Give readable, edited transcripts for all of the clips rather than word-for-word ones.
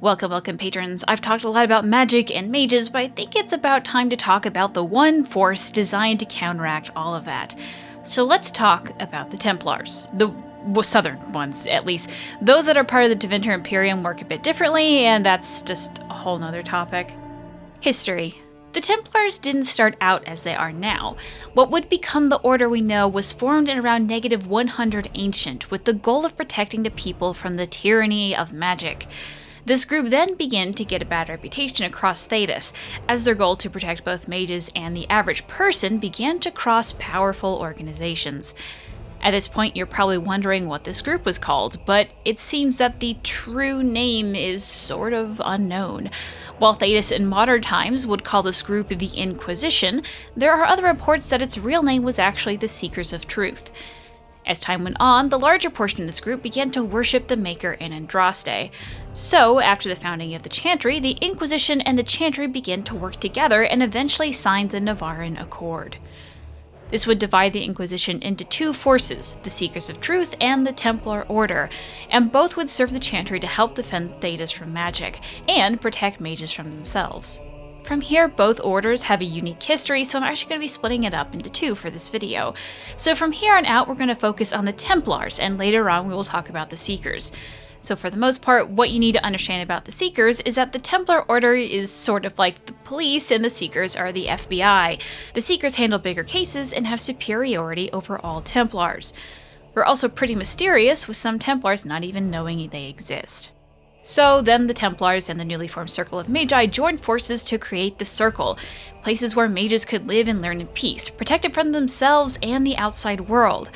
Welcome, patrons. I've talked a lot about magic and mages, but I think it's about time to talk about the one force designed to counteract all of that. So let's talk about the Templars. The southern ones, at least. Those that are part of the Tevinter Imperium work a bit differently, and that's just a whole nother topic. History. The Templars didn't start out as they are now. What would become the order we know was formed in around -100 Ancient, with the goal of protecting the people from the tyranny of magic. This group then began to get a bad reputation across Thedas, as their goal to protect both mages and the average person began to cross powerful organizations. At this point, you're probably wondering what this group was called, but it seems that the true name is sort of unknown. While Thedas in modern times would call this group the Inquisition, there are other reports that its real name was actually the Seekers of Truth. As time went on, the larger portion of this group began to worship the Maker in Andraste. So, after the founding of the Chantry, the Inquisition and the Chantry began to work together and eventually signed the Navaran Accord. This would divide the Inquisition into two forces, the Seekers of Truth and the Templar Order, and both would serve the Chantry to help defend Thedas from magic, and protect mages from themselves. From here, both orders have a unique history, so I'm actually going to be splitting it up into two for this video. So from here on out, we're going to focus on the Templars, and later on we will talk about the Seekers. So for the most part, what you need to understand about the Seekers is that the Templar Order is sort of like the police and the Seekers are the FBI. The Seekers handle bigger cases and have superiority over all Templars. We're also pretty mysterious, with some Templars not even knowing they exist. So then the Templars and the newly formed Circle of Magi joined forces to create the Circle, places where mages could live and learn in peace, protected from themselves and the outside world.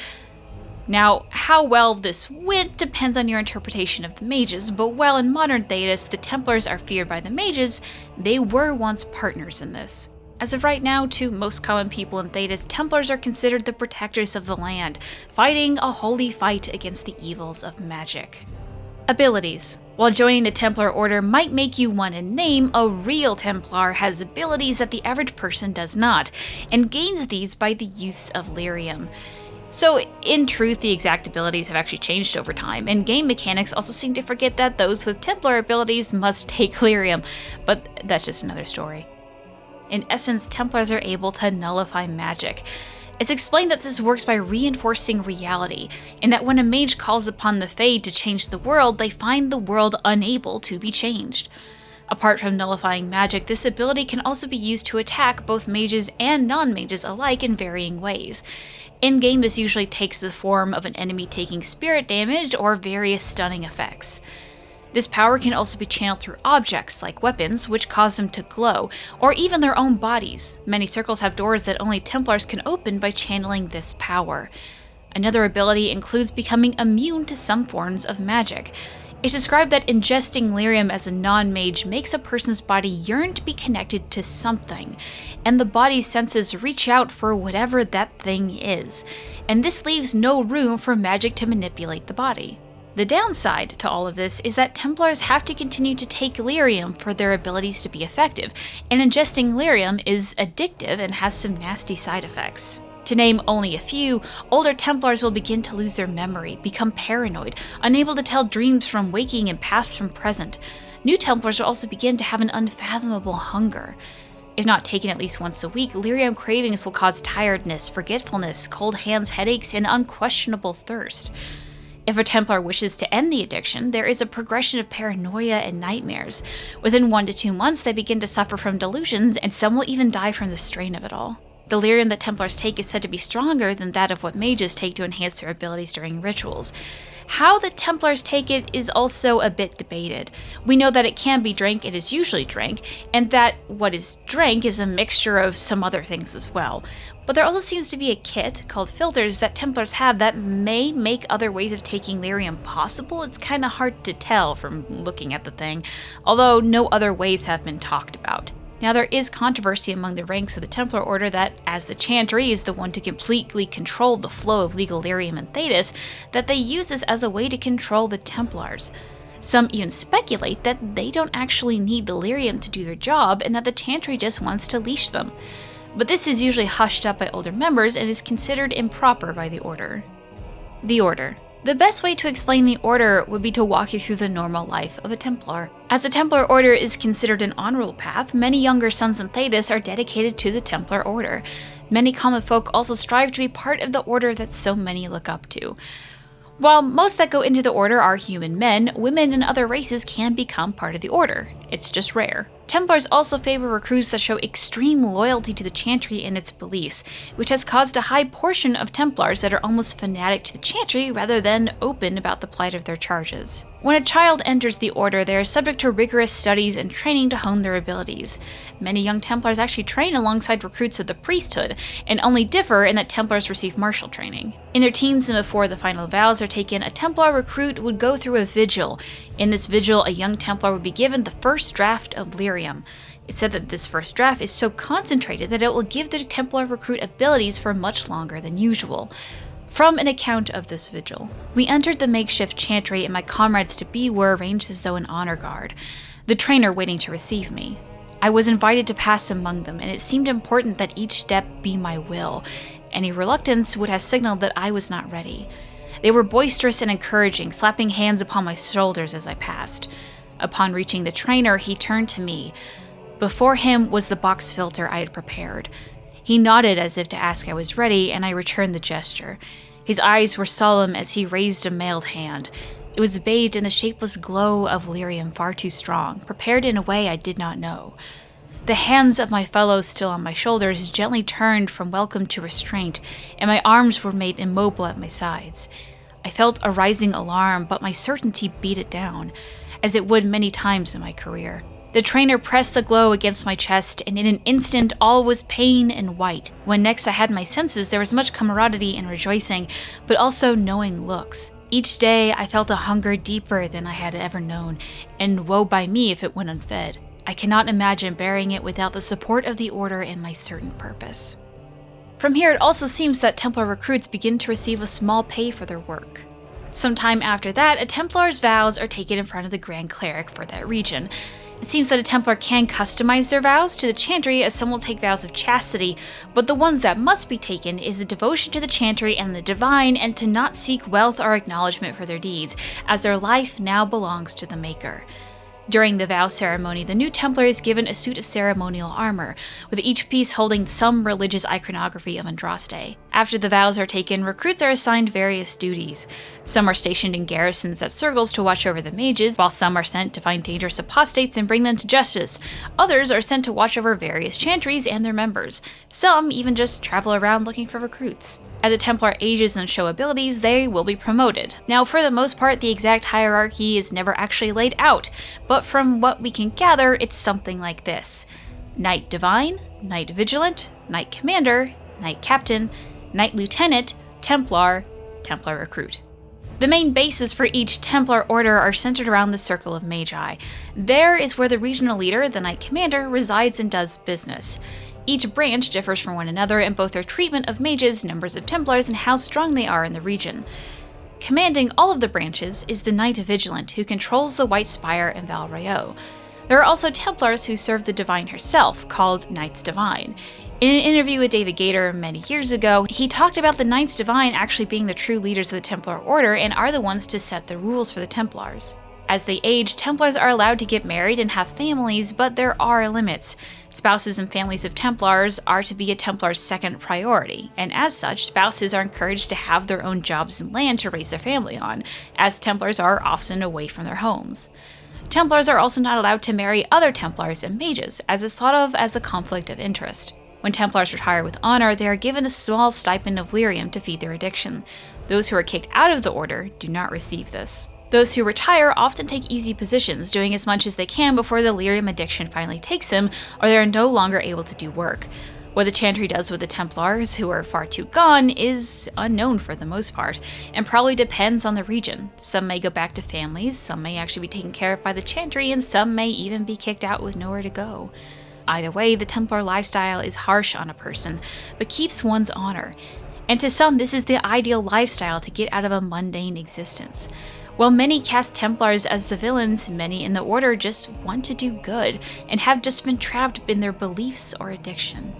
Now, how well this went depends on your interpretation of the mages, but while in modern Thedas the Templars are feared by the mages, they were once partners in this. As of right now, to most common people in Thedas, Templars are considered the protectors of the land, fighting a holy fight against the evils of magic. Abilities. While joining the Templar Order might make you want a name, a real Templar has abilities that the average person does not, and gains these by the use of lyrium. So, in truth, the exact abilities have actually changed over time, and game mechanics also seem to forget that those with Templar abilities must take lyrium, but that's just another story. In essence, Templars are able to nullify magic. It's explained that this works by reinforcing reality, and that when a mage calls upon the Fade to change the world, they find the world unable to be changed. Apart from nullifying magic, this ability can also be used to attack both mages and non-mages alike in varying ways. In-game, this usually takes the form of an enemy taking spirit damage or various stunning effects. This power can also be channeled through objects, like weapons, which cause them to glow, or even their own bodies. Many circles have doors that only Templars can open by channeling this power. Another ability includes becoming immune to some forms of magic. It's described that ingesting lyrium as a non-mage makes a person's body yearn to be connected to something, and the body's senses reach out for whatever that thing is, and this leaves no room for magic to manipulate the body. The downside to all of this is that Templars have to continue to take lyrium for their abilities to be effective, and ingesting lyrium is addictive and has some nasty side effects. To name only a few, older Templars will begin to lose their memory, become paranoid, unable to tell dreams from waking and past from present. New Templars will also begin to have an unfathomable hunger. If not taken at least once a week, lyrium cravings will cause tiredness, forgetfulness, cold hands, headaches, and unquestionable thirst. If a Templar wishes to end the addiction, there is a progression of paranoia and nightmares. Within 1 to 2 months, they begin to suffer from delusions, and some will even die from the strain of it all. The lyrium that Templars take is said to be stronger than that of what mages take to enhance their abilities during rituals. How the Templars take it is also a bit debated. We know that it can be drank, it is usually drank, and that what is drank is a mixture of some other things as well. But there also seems to be a kit, called filters, that Templars have that may make other ways of taking lyrium possible. It's kinda hard to tell from looking at the thing, although no other ways have been talked about. Now, there is controversy among the ranks of the Templar Order that, as the Chantry is the one to completely control the flow of legal lyrium in Thedas, that they use this as a way to control the Templars. Some even speculate that they don't actually need the lyrium to do their job, and that the Chantry just wants to leash them. But this is usually hushed up by older members and is considered improper by the Order. The Order. The best way to explain the Order would be to walk you through the normal life of a Templar. As the Templar Order is considered an honorable path, many younger sons and Thedas are dedicated to the Templar Order. Many common folk also strive to be part of the order that so many look up to. While most that go into the order are human men, women and other races can become part of the order. It's just rare. Templars also favor recruits that show extreme loyalty to the Chantry and its beliefs, which has caused a high portion of Templars that are almost fanatic to the Chantry rather than open about the plight of their charges. When a child enters the order, they are subject to rigorous studies and training to hone their abilities. Many young Templars actually train alongside recruits of the priesthood, and only differ in that Templars receive martial training. In their teens and before the final vows are taken, a Templar recruit would go through a vigil. In this vigil, a young Templar would be given the first draft of lyrium. It's said that this first draft is so concentrated that it will give the Templar recruit abilities for much longer than usual. From an account of this vigil, we entered the makeshift chantry and my comrades to be were arranged as though an honor guard, the trainer waiting to receive me. I was invited to pass among them, and it seemed important that each step be my will. Any reluctance would have signaled that I was not ready. They were boisterous and encouraging, slapping hands upon my shoulders as I passed. Upon reaching the trainer, he turned to me. Before him was the box filter I had prepared. He nodded as if to ask I was ready, and I returned the gesture. His eyes were solemn as he raised a mailed hand. It was bathed in the shapeless glow of lyrium far too strong, prepared in a way I did not know. The hands of my fellows still on my shoulders gently turned from welcome to restraint, and my arms were made immobile at my sides. I felt a rising alarm, but my certainty beat it down, as it would many times in my career. The trainer pressed the glow against my chest, and in an instant all was pain and white. When next I had my senses, there was much camaraderie and rejoicing, but also knowing looks. Each day I felt a hunger deeper than I had ever known, and woe by me if it went unfed. I cannot imagine bearing it without the support of the order and my certain purpose. From here, it also seems that Templar recruits begin to receive a small pay for their work. Sometime after that, a Templar's vows are taken in front of the Grand Cleric for that region. It seems that a Templar can customize their vows to the Chantry, as some will take vows of chastity, but the ones that must be taken is a devotion to the Chantry and the divine, and to not seek wealth or acknowledgement for their deeds, as their life now belongs to the Maker. During the vow ceremony, the new Templar is given a suit of ceremonial armor, with each piece holding some religious iconography of Andraste. After the vows are taken, recruits are assigned various duties. Some are stationed in garrisons at circles to watch over the mages, while some are sent to find dangerous apostates and bring them to justice. Others are sent to watch over various chantries and their members. Some even just travel around looking for recruits. As a Templar ages and show abilities, they will be promoted. Now, for the most part, the exact hierarchy is never actually laid out, but from what we can gather, it's something like this: Knight Divine, Knight Vigilant, Knight Commander, Knight Captain, Knight Lieutenant, Templar, Templar Recruit. The main bases for each Templar order are centered around the Circle of Magi. There is where the regional leader, the Knight Commander, resides and does business. Each branch differs from one another in both their treatment of mages, numbers of Templars, and how strong they are in the region. Commanding all of the branches is the Knight Vigilant, who controls the White Spire and Val Rayo. There are also Templars who serve the Divine herself, called Knights Divine. In an interview with David Gator many years ago, he talked about the Knights Divine actually being the true leaders of the Templar Order and are the ones to set the rules for the Templars. As they age, Templars are allowed to get married and have families, but there are limits. Spouses and families of Templars are to be a Templar's second priority, and as such, spouses are encouraged to have their own jobs and land to raise their family on, as Templars are often away from their homes. Templars are also not allowed to marry other Templars and mages, as is thought of as a conflict of interest. When Templars retire with honor, they are given a small stipend of lyrium to feed their addiction. Those who are kicked out of the order do not receive this. Those who retire often take easy positions, doing as much as they can before the lyrium addiction finally takes them, or they are no longer able to do work. What the Chantry does with the Templars, who are far too gone, is unknown for the most part, and probably depends on the region. Some may go back to families, some may actually be taken care of by the Chantry, and some may even be kicked out with nowhere to go. Either way, the Templar lifestyle is harsh on a person, but keeps one's honor. And to some, this is the ideal lifestyle to get out of a mundane existence. While many cast Templars as the villains, many in the Order just want to do good, and have just been trapped in their beliefs or addiction.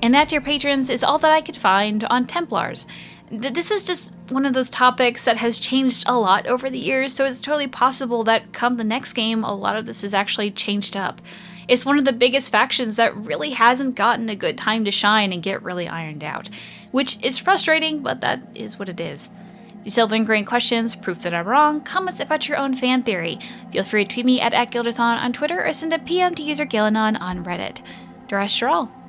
And that, dear patrons, is all that I could find on Templars. This is just one of those topics that has changed a lot over the years, so it's totally possible that come the next game, a lot of this is actually changed up. It's one of the biggest factions that really hasn't gotten a good time to shine and get really ironed out, which is frustrating, but that is what it is. If you still have lingering questions, proof that I'm wrong, comments about your own fan theory, feel free to tweet me at @Gildathon on Twitter or send a PM to user Gillanon on Reddit. The rest are all.